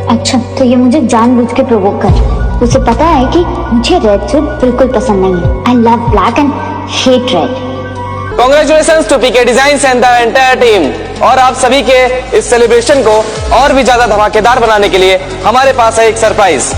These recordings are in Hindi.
अच्छा, तो ये मुझे जानबूझ के प्रोवोक कर रहा है। उसे पता है कि मुझे रेड सूट बिल्कुल पसंद नहीं है। I love black and hate red. Congratulations to PK Designs and the entire team। और आप सभी के इस सेलिब्रेशन को और भी ज्यादा धमाकेदार बनाने के लिए हमारे पास है एक सरप्राइज।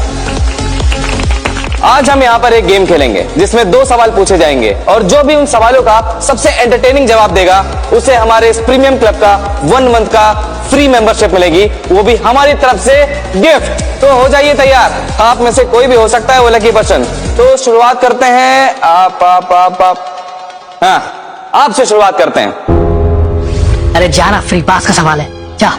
आज हम यहाँ पर एक गेम खेलेंगे जिसमें 2 सवाल पूछे जाएंगे और जो भी उन सवालों का सबसे एंटरटेनिंग जवाब देगा उसे हमारे इस प्रीमियम क्लब का 1 मंथ का फ्री मेंबरशिप मिलेगी, वो भी हमारी तरफ से गिफ्ट। तो हो जाइए तैयार, आप में से कोई भी हो सकता है वो लकी पर्सन। तो शुरुआत करते हैं आप हाँ, आपसे शुरुआत करते हैं। अरे जाना, फ्री पास का सवाल है, जा।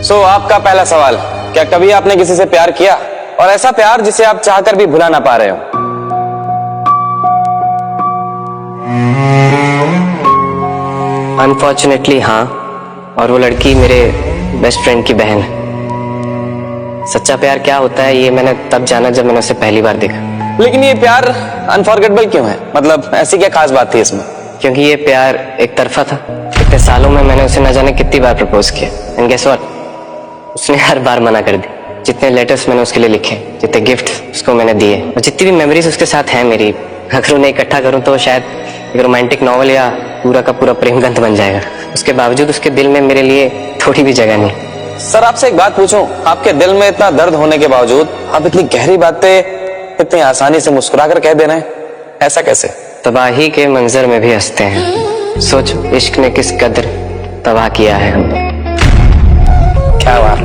सो आपका पहला सवाल, क्या कभी आपने किसी से प्यार किया, और ऐसा प्यार जिसे आप चाहकर भी भुला ना पा रहे हो? अनफॉर्चुनेटली हाँ, और वो लड़की मेरे बेस्ट फ्रेंड की बहन है। सच्चा प्यार क्या होता है ये मैंने तब जाना जब मैंने उसे पहली बार देखा। लेकिन ये प्यार अनफॉरगेटेबल क्यों है? मतलब ऐसी क्या खास बात थी इसमें? क्योंकि ये प्यार एक तरफा था। इतने सालों में मैंने उसे न जाने कितनी बार प्रपोज किया, एंड गेस व्हाट, उसने हर बार मना कर दी। जितने लेटर्स मैंने उसके लिए लिखे, जितने गिफ्ट उसको मैंने दिए, और जितनी भी मेमोरीज उसके साथ हैं मेरी, अगर उन्हें इकट्ठा करूं तो शायद एक रोमांटिक नॉवल या पूरा का पूरा प्रेम ग्रंथ बन जाएगा। उसके बावजूद उसके दिल में मेरे लिए थोड़ी भी जगह नहीं। सर आपसे एक बात पूछूं, आपके दिल में इतना दर्द होने के बावजूद आप इतनी गहरी बातें इतनी आसानी से मुस्कुराकर कह दे रहे हैं, ऐसा कैसे? तबाही के मंजर में भी हंसते हैं, सोच इश्क ने किस कदर तबाह किया है हमने। क्या बात।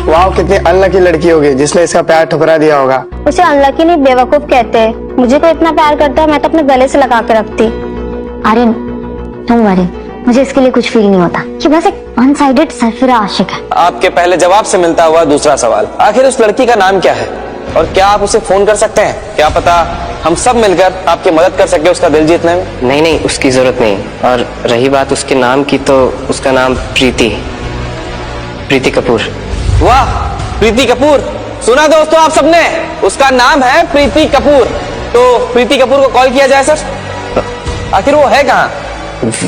वाह, कितनी अनलकी लड़की होगी जिसने इसका प्यार ठुकरा दिया होगा। उसे अनलकी नहीं, बेवकूफ कहते हैं। मुझे कोई इतना प्यार करता है मैं तो अपने गले से लगा के रखती। आर्यन, तुम वरी, मुझे इसके लिए कुछ फील नहीं होता कि बस एक वन साइडेड सरफिरा आशिक है। आपके पहले जवाब से मिलता हुआ दूसरा सवाल, आखिर उस लड़की का नाम क्या है, और क्या आप उसे फोन कर सकते हैं? क्या पता हम सब मिलकर आपकी मदद कर सके उसका दिल जीतने में। नहीं, उसकी जरूरत नहीं। और रही बात उसके नाम की, तो उसका नाम प्रीति कपूर। वाह, प्रीति कपूर, सुना दोस्तों आप सबने, उसका नाम है प्रीति कपूर। तो प्रीति कपूर को कॉल किया जाए सर। आखिर वो है कहाँ?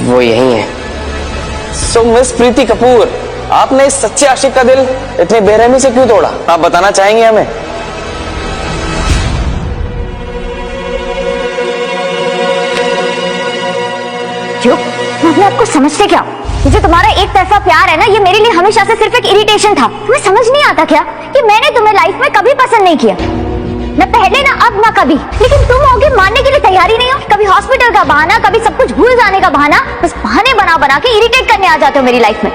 वो यही है। सो मिस प्रीति कपूर, आपने इस सच्चे आशिक का दिल इतनी बेरहमी से क्यों तोड़ा, आप बताना चाहेंगे हमें? क्यों? मतलब आपको समझते क्या? ये जो तुम्हारा एक तरफा प्यार है ना, ये मेरे लिए हमेशा से सिर्फ एक इरिटेशन था। तुम्हें समझ नहीं आता क्या कि मैंने तुम्हें लाइफ में कभी पसंद नहीं किया, न पहले ना अब ना कभी। लेकिन तुम होगे मानने के लिए तैयार ही नहीं हो। कभी हॉस्पिटल का बहाना, कभी सब कुछ भूल जाने का बहाना, बस बहाने बना बना के इरिटेट करने आ जाते हो मेरी लाइफ में।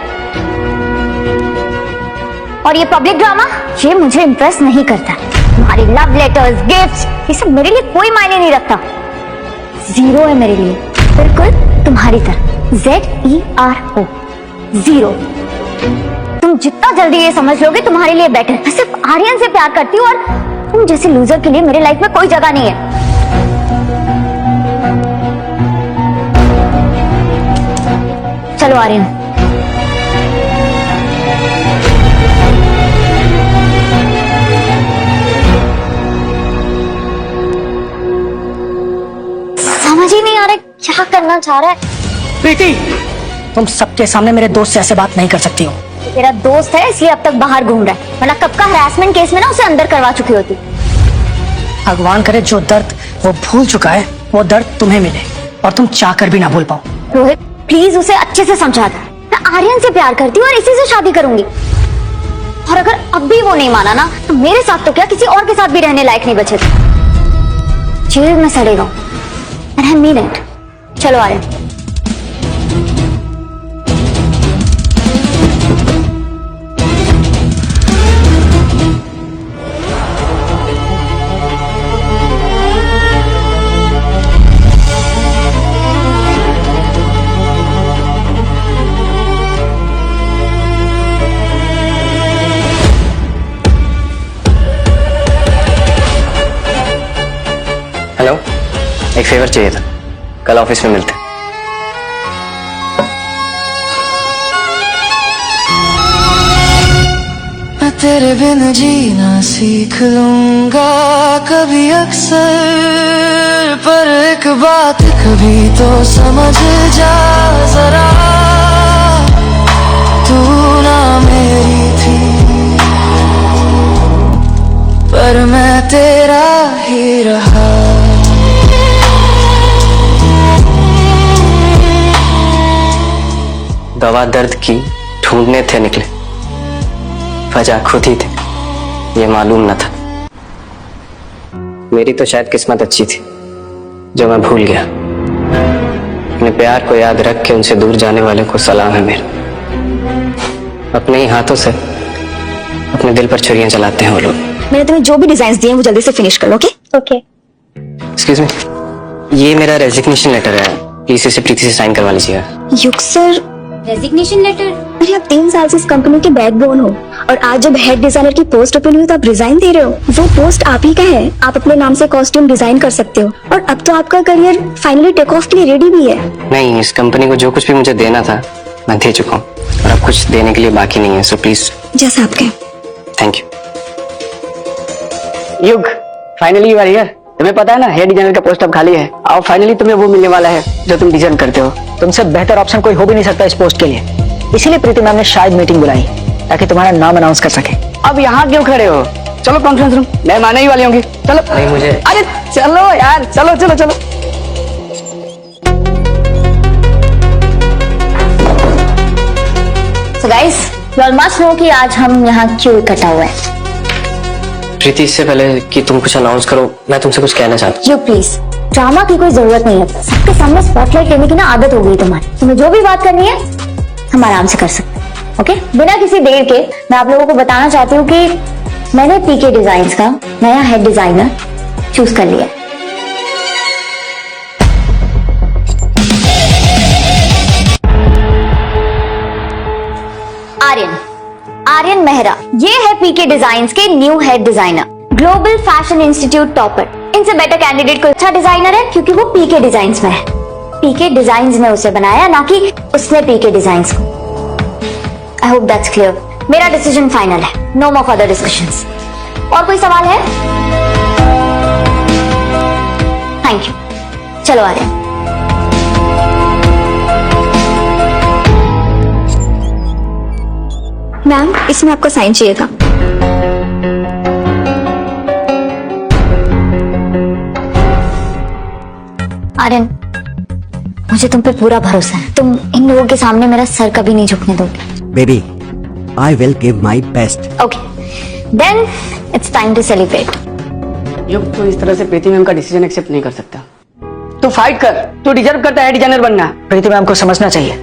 और ये पब्लिक ड्रामा, ये मुझे इंप्रेस नहीं करता। तुम्हारी लव लेटर्स, गिफ्ट्स, ये सब मेरे लिए कोई मायने नहीं रखता। जीरो है मेरे लिए, बिल्कुल तुम्हारी तरह। ZERO, zero. तुम जितना जल्दी ये समझ लोगे तुम्हारे लिए बेटर। मैं सिर्फ आर्यन से प्यार करती हूँ और तुम जैसे लूजर के लिए मेरे लाइफ में कोई जगह नहीं है। चलो आर्यन। समझ ही नहीं आ रहा क्या करना चाह रहा है। प्रीति, तुम सबके सामने मेरे दोस्त से ऐसे बात नहीं कर सकती हो। तेरा दोस्त है इसलिए अब तक बाहर घूम रहा है, वरना कब का हरासमेंट केस में ना उसे अंदर करवा चुकी होती। भगवान करे जो दर्द वो भूल चुका है वो दर्द तुम्हें मिले और तुम चाहकर भी ना भूल पाओ। रोहित प्लीज उसे अच्छे से समझा दे। मैं आर्यन से प्यार करती हूँ और इसी से शादी करूंगी। और अगर अब भी वो नहीं माना ना तो मेरे साथ तो क्या किसी और के साथ भी रहने लायक नहीं बचे। जेल में सड़ेगा। And I mean it। चलो आर्यन। हेलो, एक फेवर चाहिए था, कल ऑफिस में मिलते हैं। मैं तेरे बिन जीना सीख लूंगा कभी अक्सर, पर एक बात कभी तो समझ जा जरा। पर मैं तेरा ही रहा। दवा दर्द की ढूंढने थे निकले, वजह खुद ही थे, ये मालूम न था। मेरी तो शायद किस्मत अच्छी थी जो मैं भूल गया। अपने प्यार को याद रख के उनसे दूर जाने वाले को सलाम है मेरा। अपने ही हाथों से अपने दिल पर छुरियां चलाते हैं वो लोग। मैंने तुम्हें जो भी डिजाइन दिए हैं वो जल्दी से फिनिश कर लो। Okay okay. एक्सक्यूज मी, ये मेरा रेजिग्नेशन लेटर है, प्लीज इसे प्रीति से साइन करवा लीजिएगा। युग सर, रेजिग्नेशन लेटर? अरे आप 3 साल से इस कंपनी के बैकबोन हो और आज जब हेड डिजाइनर की पोस्ट ओपन हुई तो आप रिजाइन दे रहे हो। वो पोस्ट आप ही का है, आप अपने नाम से कॉस्ट्यूम डिजाइन कर सकते हो और अब तो आपका करियर फाइनली टेक ऑफ के लिए रेडी भी है। नहीं, इस कंपनी को जो कुछ भी मुझे देना था मैं दे चुका हूँ और अब कुछ देने के लिए बाकी नहीं है, सो प्लीज। जैसा आप कहें। Thank you. युग, फाइनली यू आर हियर। तुम्हें पता है ना, हेड डिजाइनर का पोस्ट अब खाली है और फाइनली तुम्हें वो मिलने वाला है जो तुम डिजर्व करते हो। तुमसे बेहतर ऑप्शन कोई हो भी नहीं सकता इस पोस्ट के लिए, इसीलिए प्रीति मैम ने शायद मीटिंग बुलाई ताकि तुम्हारा नाम अनाउंस कर सके। अब यहाँ क्यों खड़े हो, चलो कॉन्फ्रेंस रूम, मैं आने ही वाली होंगी। चलो। नहीं मुझे, अरे चलो यार, चलो चलो चलो। So guys, you all must know कि आज हम यहाँ क्यों इकट्ठा हुए हैं। प्रीति, इससे पहले कि तुम कुछ अनाउंस करो मैं तुमसे कुछ कहना चाहता हूँ। यू प्लीज, ड्रामा की कोई जरूरत नहीं है। सबके सामने स्पॉटलाइट लेने की ना आदत हो गई तुम्हारी। तुम्हें जो भी बात करनी है हम आराम से कर सकते हैं। ओके, बिना किसी देर के मैं आप लोगों को बताना चाहती हूँ कि मैंने पीके डिजाइन्स का नया हेड डिजाइनर चूज कर लिया है। आर्यन मेहरा, ये है पीके डिजाइन्स के new head designer, global fashion institute topper. इनसे बेटर कैंडिडेट कोई अच्छा डिजाइनर है क्योंकि वो पीके डिजाइन्स में है। पीके डिजाइन्स ने उसे बनाया, ना कि उसने पीके डिजाइन्स को। I hope that's clear. मेरा डिसीजन फाइनल है, नो मोर फर्दर डिस्कशंस। और कोई सवाल है? Thank you. चलो आर्यन। मैम, इसमें आपको साइन चाहिए था। आर्यन, मुझे तुम पे पूरा भरोसा है। तुम इन लोगों के सामने मेरा सर कभी नहीं झुकने दोगे। Baby, I will give my best. Okay, then it's time to celebrate. Yug, तू इस तरह से प्रीति मैम का डिसीजन एक्सेप्ट नहीं कर सकता। तू फाइट कर, तू डिजर्व करता है डिजाइनर बनना। प्रीति मैम को समझना चाहिए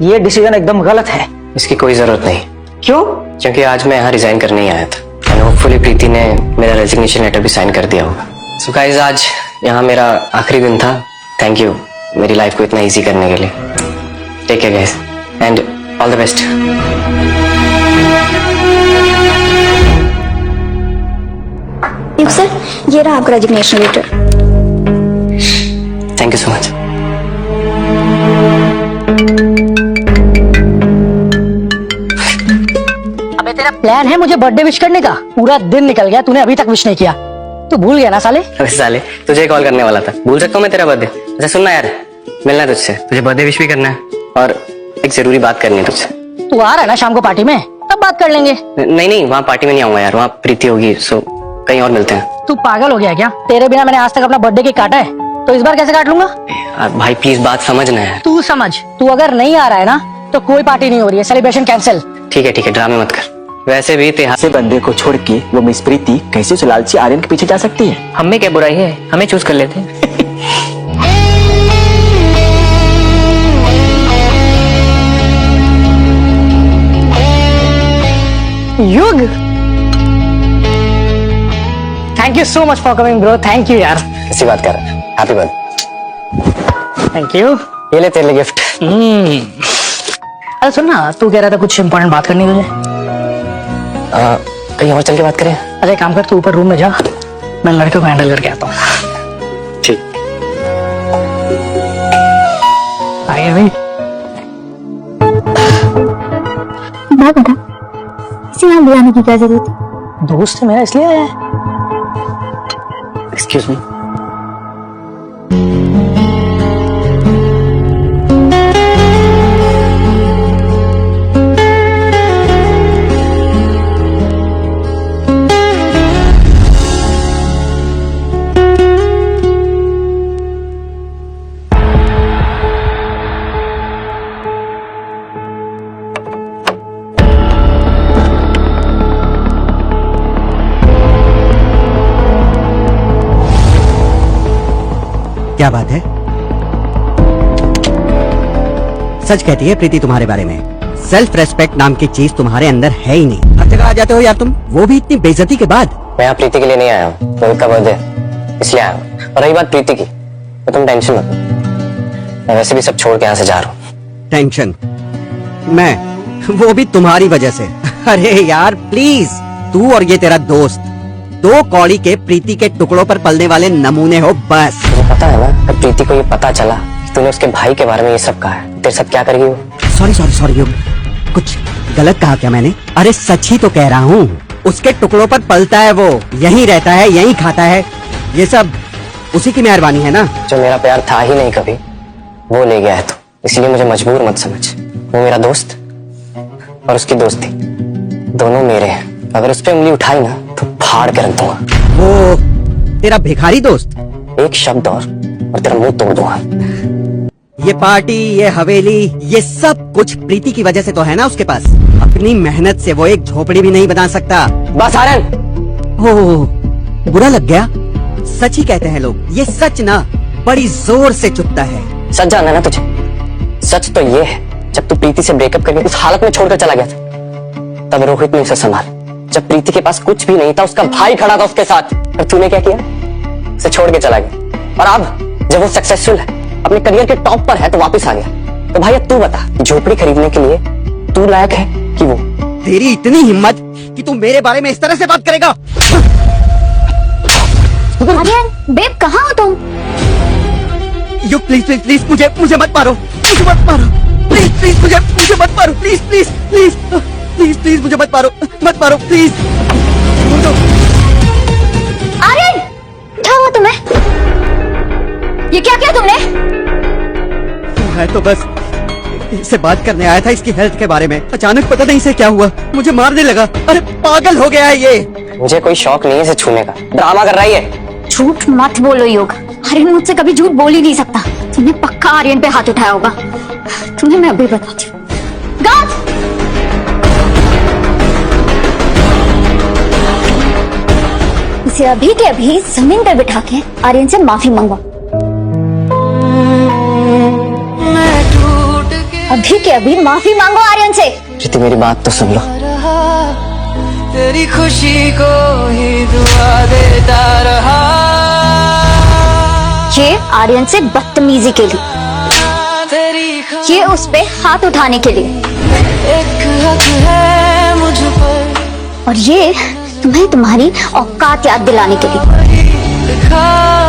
ये डिसीजन एकदम गलत है। इसकी कोई जरूरत नहीं। क्यों? क्योंकि आज मैं यहाँ रिजाइन करने ही आया था एंड होपफुली प्रीति ने मेरा रेजिग्नेशन लेटर भी साइन कर दिया होगा। सो गाइस, आज यहाँ मेरा आखिरी दिन था। थैंक यू मेरी लाइफ को इतना इजी करने के लिए। Take care guys and all the best. Sir, ये रहा आपका resignation letter. Thank you so much. अबे तेरा प्लान है मुझे बर्थडे विश करने का? पूरा दिन निकल गया, तूने अभी तक विश नहीं किया। तू भूल गया ना साले? अरे साले, तुझे कॉल करने वाला था, भूल सकता हूँ मैं तेरा बर्थडे? अच्छा सुनना यार, मिलना है तुझसे, तुझे बर्थडे विश भी करना है और एक जरूरी बात करनी है तुझसे। तू आ रहा है ना शाम को पार्टी में, तब बात कर लेंगे। नहीं, वहाँ पार्टी में नहीं आऊंगा यार, वहाँ प्रीति होगी, सो कहीं और मिलते हैं। तू पागल हो गया क्या? तेरे बिना मैंने आज तक अपना बर्थडे केक काटा है, तो इस बार कैसे काट लूंगा? भाई प्लीज बात समझना है। तू समझ, तू अगर नहीं आ रहा है ना तो कोई पार्टी नहीं हो रही है, सेलिब्रेशन कैंसिल। ठीक है ड्रामे मत कर। वैसे भी ऐसे बंदे को छोड़ के वो मिस प्रीति कैसे उस लालची आर्यन के पीछे जा सकती है? हम में क्या बुराई है, हमें चूज कर लेते हैं। युग, thank you so much for coming bro. Thank you यार। इसी बात कर, हैप्पी बर्थडे। Thank you. ये ले तेरे लिए गिफ्ट। अरे सुन ना, तू कह रहा था कुछ इंपॉर्टेंट बात करनी तुझे। कहीं और चल के बात करें? अरे काम कर, तू ऊपर रूम में जा, मैं लड़के को हैंडल करके आता हूँ। ठीक। आइए भाई। बात बता, इसे यहाँ बुलाने की क्या जरूरत है? दोस्त है मेरा इसलिए आया है। Excuse me. क्या बात है? सच कहती है प्रीति तुम्हारे बारे में। सेल्फ रेस्पेक्ट नाम की चीज तुम्हारे अंदर है ही नहीं। हर जगह आ जाते हो यार तुम, वो भी इतनी बेइज्जती के बाद। मैं यहाँ प्रीति के लिए नहीं आया हूँ, रोहित का बर्थडे इसलिए आया हूँ। और रही बात प्रीति की, तो तुम टेंशन मत लो, मैं वैसे भी सब छोड़ के यहाँ से जा रहा हूँ। टेंशन? मैं? वो भी तुम्हारी वजह से? अरे यार प्लीज, तू और ये तेरा दोस्त दो कौड़ी के प्रीति के टुकड़ों पर पलने वाले नमूने हो बस। मुझे पता है ना, कि प्रीति को ये पता चला कि तूने उसके भाई के बारे में ये सब कहा है, तेरे साथ क्या करेगी वो? सॉरी सॉरी सॉरी युग, कुछ गलत कहा क्या मैंने? अरे सच ही तो कह रहा हूँ, उसके टुकड़ों पर पलता है वो, यहीं रहता है, यहीं खाता है, ये सब उसी की मेहरबानी है ना। जो मेरा प्यार था ही नहीं कभी, वो ले गया है तो, इसलिए मुझे मजबूर मत समझ। वो मेरा दोस्त और उसकी दोस्ती दोनों मेरे हैं। अगर उस पर उंगली उठाई ना तो फाड़ के रख दूंगा। वो तेरा भिखारी दोस्त? एक शब्द और तेरा मुंह तोड़ दूंगा। ये पार्टी, ये हवेली, ये सब कुछ प्रीति की वजह से तो है ना उसके पास। अपनी मेहनत से वो एक झोपड़ी भी नहीं बना सकता। बस आर्यन, हो बुरा लग गया? सच ही कहते हैं लोग, ये सच ना बड़ी जोर से चुभता है। सच जानना है ना तुझे? सच तो ये है, जब तू प्रीति से ब्रेकअप करके उस हालत में छोड़कर चला गया था, तब रोहित ने उसे संभाला। जब प्रीति के पास कुछ भी नहीं था, उसका भाई खड़ा था उसके साथ, और तूने क्या किया? उसे छोड़ के चला गया। और अब जब वो सक्सेसफुल है, अपने करियर के टॉप पर है, तो वापस आ गया। तो भाई अब तू बता, झोपड़ी खरीदने के लिए तू लायक है कि वो? तेरी इतनी हिम्मत कि तू मेरे बारे में इस तरह से बात करेगा? आर्यन, बेब कहाँ हो तुम? यू प्लीज प्लीज प्लीज मुझे मत मारो, मुझे मत मारो, प्लीज प्लीज मुझे मत मारो, please please please please please मुझे मत मारो प्लीज। आर्यन, क्या हुआ तुम्हें? ये क्या किया तुमने? मैं तो बस इससे बात करने आया था, इसकी हेल्थ के बारे में। अचानक पता नहीं से क्या हुआ, मुझे मारने लगा। अरे पागल हो गया है ये। मुझे कोई शौक नहीं है इसे छूने का, ड्रामा कर रही है। झूठ मत बोलो योग, आर्यन मुझसे कभी झूठ बोल ही नहीं सकता। तुमने पक्का आर्यन पे हाथ उठाया होगा। तुम्हें मैं अभी बताती हूँ। गाज! इसे अभी के अभी जमीन पर बिठा के आर्यन से माफी मांगो। अभी के अभी माफी मांगो आर्यन से। प्रीति मेरी बात तो सुन लो। तेरी खुशी को ही दुआ देता रहा। ये आर्यन से बदतमीजी के लिए, ये उस पे हाथ उठाने के लिए, एक हक है मुझ पर, और ये तुम्हें तुम्हारी औकात याद दिलाने के लिए। लिखा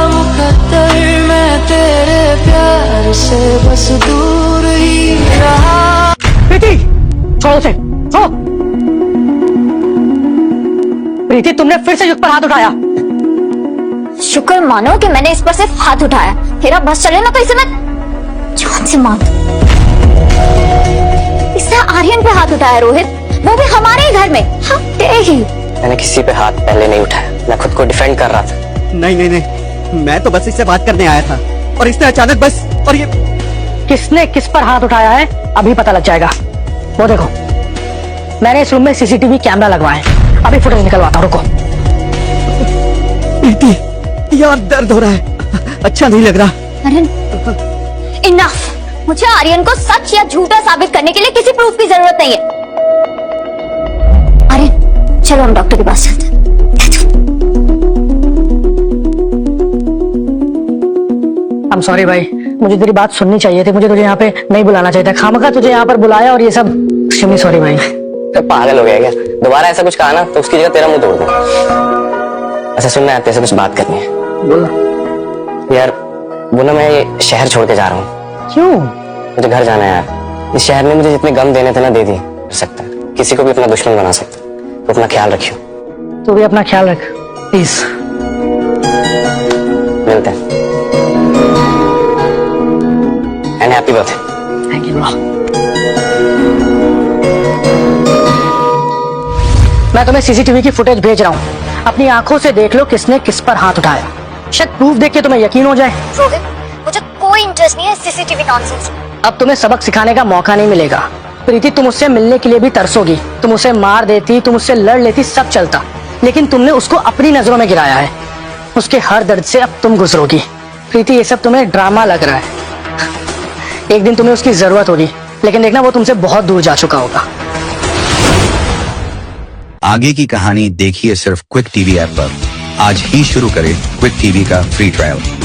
मुकद्दर मैं तेरे प्यार से बस दूर ही रहा। प्रीति छोड़ो उसे, छोड़ो। प्रीति तुमने फिर से युग पर हाथ उठाया। शुक्र मानो कि मैंने इस पर सिर्फ हाथ उठाया। तेरा बस चले ना तो इसे मैं जान से मार दूं। इसने आर्यन पे हाथ उठाया रोहित, वो भी हमारे ही घर में। हाँ ही। मैंने किसी पे हाथ पहले नहीं उठाया, मैं खुद को डिफेंड कर रहा था। नहीं, मैं तो बस इससे बात करने आया था, और इसने अचानक बस। और ये किसने किस पर हाथ उठाया है अभी पता लग जाएगा। वो देखो, मैंने इस रूम में सीसीटीवी कैमरा लगवाए, अभी फुटेज निकलवाता हूं, रुको। प्रीति यार दर्द हो रहा है, अच्छा नहीं लग रहा। आर्यन, इनफ। मुझे आर्यन को सच या झूठा साबित करने के लिए किसी प्रूफ की जरूरत नहीं है। आर्यन चलो हम डॉक्टर के पास चलते हैं। I'm sorry भाई, मुझे तेरी बात सुननी चाहिए थी, मुझे तुझे यहाँ पे नहीं बुलाना चाहिए था। खामखा तुझे यहाँ पर बुलाया और ये सब। एक्सट्रीमली सॉरी भाई। तो पागल हो गया क्या? दोबारा ऐसा कुछ कहा ना तो उसकी जगह तेरा मुंह तोड़ दूंगा। अच्छा सुनना है, तेरे से कुछ बात करनी है। बोलो। यार वो ना, मैं शहर छोड़ के जा रहा हूँ। क्यों? मुझे घर जाना है यार। इस शहर ने मुझे जितने गम देने थे ना दे दिए। कर सकता है, किसी को भी अपना दुश्मन बना सकता है। तो अपना ख्याल रखियो। तू भी अपना ख्याल रख प्लीज। मिलते हैं। And happy birthday. Thank you. मैं तुम्हें सीसीटीवी की फुटेज भेज रहा हूँ, अपनी आंखों से देख लो किसने किस पर हाथ उठाया। शायद प्रूफ देख के तुम्हें यकीन हो जाए। रोहित, मुझे कोई इंटरेस्ट नहीं है सीसीटीवी नॉनसेंस। अब तुम्हें सबक सिखाने का मौका नहीं मिलेगा। प्रीति तुम उससे मिलने के लिए भी तरसोगी, तुम उसे मार देती, तुम उससे लड़ लेती, सब चलता, लेकिन तुमने उसको अपनी नजरों में गिराया है। उसके हर दर्द से अब तुम गुजरोगी। प्रीति ये सब तुम्हें ड्रामा लग रहा है। एक दिन तुम्हें उसकी जरूरत होगी, लेकिन देखना वो तुमसे बहुत दूर जा चुका होगा। आगे की कहानी देखिए सिर्फ क्विक टीवी ऐप पर। आज ही शुरू करें क्विक टीवी का फ्री ट्रायल।